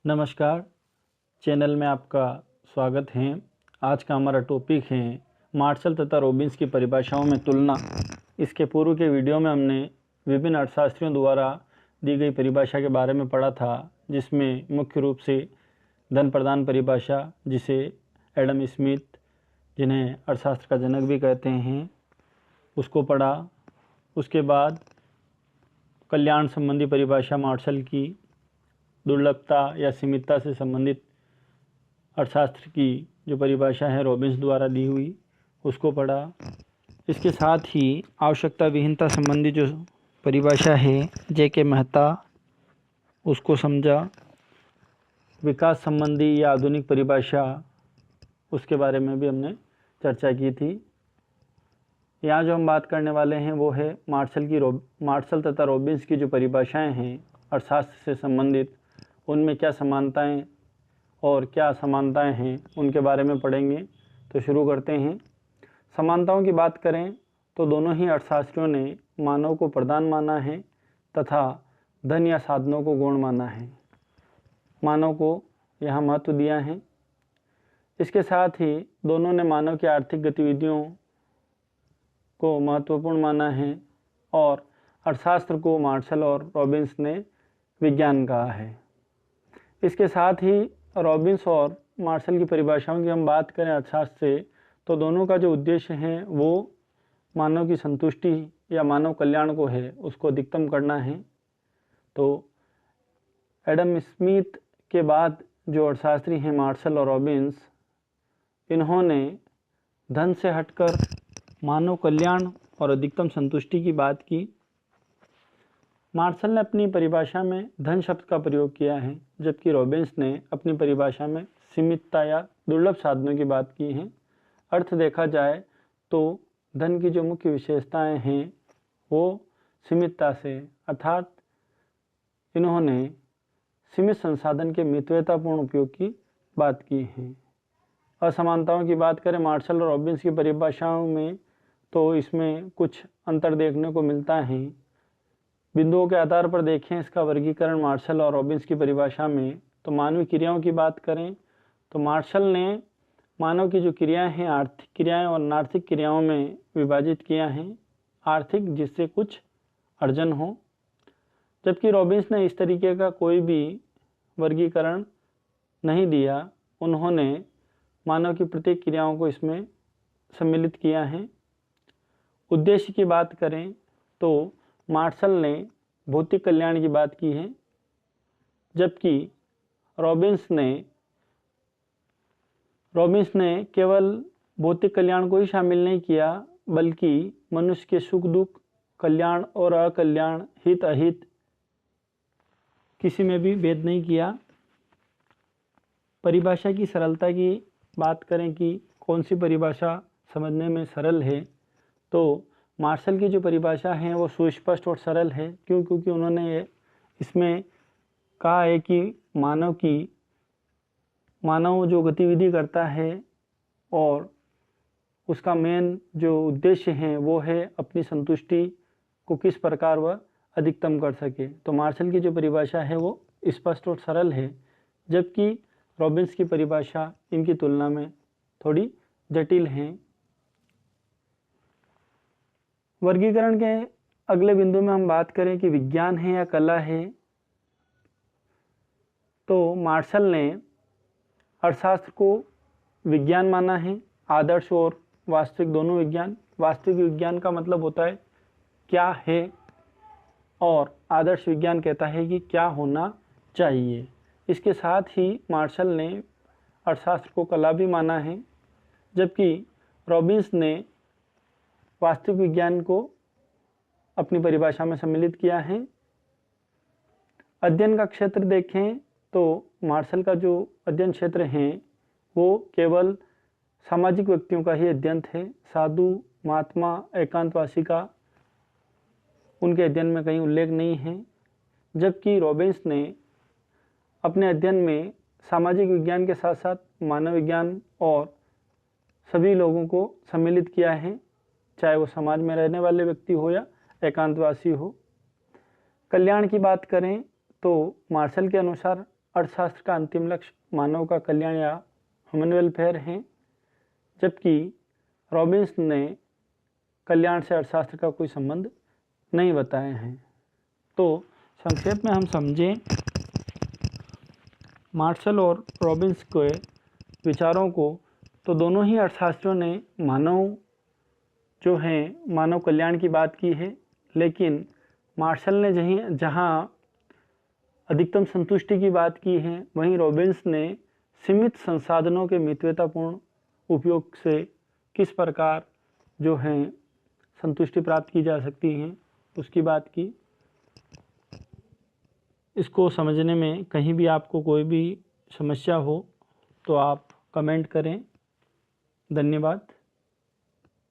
नमस्कार, चैनल में आपका स्वागत है। आज का हमारा टॉपिक है मार्शल तथा रॉबिन्स की परिभाषाओं में तुलना। इसके पूर्व के वीडियो में हमने विभिन्न अर्थशास्त्रियों द्वारा दी गई परिभाषा के बारे में पढ़ा था, जिसमें मुख्य रूप से धन प्रदान परिभाषा, जिसे एडम स्मिथ, जिन्हें अर्थशास्त्र का जनक भी कहते हैं, उसको पढ़ा। उसके बाद कल्याण संबंधी परिभाषा मार्शल की, दुर्लभता या सीमितता से संबंधित अर्थशास्त्र की जो परिभाषा है रॉबिन्स द्वारा दी हुई, उसको पढ़ा। इसके साथ ही आवश्यकता विहीनता संबंधी जो परिभाषा है जे.के. मेहता, उसको समझा। विकास संबंधी या आधुनिक परिभाषा, उसके बारे में भी हमने चर्चा की थी। यहाँ जो हम बात करने वाले हैं वो है मार्शल तथा रॉबिन्स की जो परिभाषाएं हैं अर्थशास्त्र से संबंधित, उनमें क्या समानताएं और क्या असमानताएं हैं, उनके बारे में पढ़ेंगे। तो शुरू करते हैं। समानताओं की बात करें तो दोनों ही अर्थशास्त्रियों ने मानव को प्रधान माना है तथा धन या साधनों को गौण माना है। मानव को यहाँ महत्व दिया है। इसके साथ ही दोनों ने मानव की आर्थिक गतिविधियों को महत्वपूर्ण माना है और अर्थशास्त्र को मार्शल और रॉबिन्स ने विज्ञान कहा है। इसके साथ ही रॉबिन्स और मार्शल की परिभाषाओं की हम बात करें अर्थशास्त्र से, तो दोनों का जो उद्देश्य है वो मानव की संतुष्टि या मानव कल्याण को है, उसको अधिकतम करना है। तो एडम स्मिथ के बाद जो अर्थशास्त्री हैं मार्शल और रॉबिन्स, इन्होंने धन से हटकर मानव कल्याण और अधिकतम संतुष्टि की बात की। मार्शल ने अपनी परिभाषा में धन शब्द का प्रयोग किया है, जबकि रॉबिन्स ने अपनी परिभाषा में सीमितता या दुर्लभ साधनों की बात की है। अर्थ देखा जाए तो धन की जो मुख्य विशेषताएं हैं वो सीमितता से, अर्थात इन्होंने सीमित संसाधन के मितव्ययतापूर्ण उपयोग की बात की है। असमानताओं की बात करें मार्शल और रॉबिन्स की परिभाषाओं में, तो इसमें कुछ अंतर देखने को मिलता है। बिंदुओं के आधार पर देखें इसका वर्गीकरण मार्शल और रॉबिन्स की परिभाषा में, तो मानवीय क्रियाओं की बात करें तो मार्शल ने मानव की जो क्रियाएं हैं आर्थिक क्रियाएं और अनार्थिक क्रियाओं में विभाजित किया है। आर्थिक जिससे कुछ अर्जन हो, जबकि रॉबिन्स ने इस तरीके का कोई भी वर्गीकरण नहीं दिया। उन्होंने मानव की प्रत्येक क्रियाओं को इसमें सम्मिलित किया है। उद्देश्य की बात करें तो मार्शल ने भौतिक कल्याण की बात की है, जबकि रॉबिन्स ने केवल भौतिक कल्याण को ही शामिल नहीं किया, बल्कि मनुष्य के सुख दुख, कल्याण और अकल्याण, हित अहित, किसी में भी भेद नहीं किया। परिभाषा की सरलता की बात करें कि कौन सी परिभाषा समझने में सरल है, तो मार्शल की जो परिभाषा है वो सुस्पष्ट और सरल है। क्योंकि उन्होंने इसमें कहा है कि मानव जो गतिविधि करता है और उसका मेन जो उद्देश्य है वो है अपनी संतुष्टि को किस प्रकार वह अधिकतम कर सके। तो मार्शल की जो परिभाषा है वो स्पष्ट और सरल है, जबकि रॉबिन्स की परिभाषा इनकी तुलना में थोड़ी जटिल है। वर्गीकरण के अगले बिंदु में हम बात करें कि विज्ञान है या कला है, तो मार्शल ने अर्थशास्त्र को विज्ञान माना है, आदर्श और वास्तविक दोनों विज्ञान। वास्तविक विज्ञान का मतलब होता है क्या है, और आदर्श विज्ञान कहता है कि क्या होना चाहिए। इसके साथ ही मार्शल ने अर्थशास्त्र को कला भी माना है, जबकि रॉबिन्स ने वास्तविक विज्ञान को अपनी परिभाषा में सम्मिलित किया है। अध्ययन का क्षेत्र देखें तो मार्शल का जो अध्ययन क्षेत्र है वो केवल सामाजिक व्यक्तियों का ही अध्ययन थे। साधु, महात्मा, एकांतवासी का उनके अध्ययन में कहीं उल्लेख नहीं है, जबकि रॉबिन्स ने अपने अध्ययन में सामाजिक विज्ञान के साथ साथ मानव विज्ञान और सभी लोगों को सम्मिलित किया है, चाहे वो समाज में रहने वाले व्यक्ति हो या एकांतवासी हो। कल्याण की बात करें तो मार्शल के अनुसार अर्थशास्त्र का अंतिम लक्ष्य मानव का कल्याण या ह्यूमन वेलफेयर है, जबकि रॉबिन्स ने कल्याण से अर्थशास्त्र का कोई संबंध नहीं बताए हैं। तो संक्षेप में हम समझें मार्शल और रॉबिन्स के विचारों को, तो दोनों ही अर्थशास्त्रियों ने मानव कल्याण की बात की है, लेकिन मार्शल ने जहाँ अधिकतम संतुष्टि की बात की है, वहीं रॉबिन्स ने सीमित संसाधनों के मितव्यतापूर्ण उपयोग से किस प्रकार संतुष्टि प्राप्त की जा सकती है उसकी बात की। इसको समझने में कहीं भी आपको कोई भी समस्या हो तो आप कमेंट करें। धन्यवाद।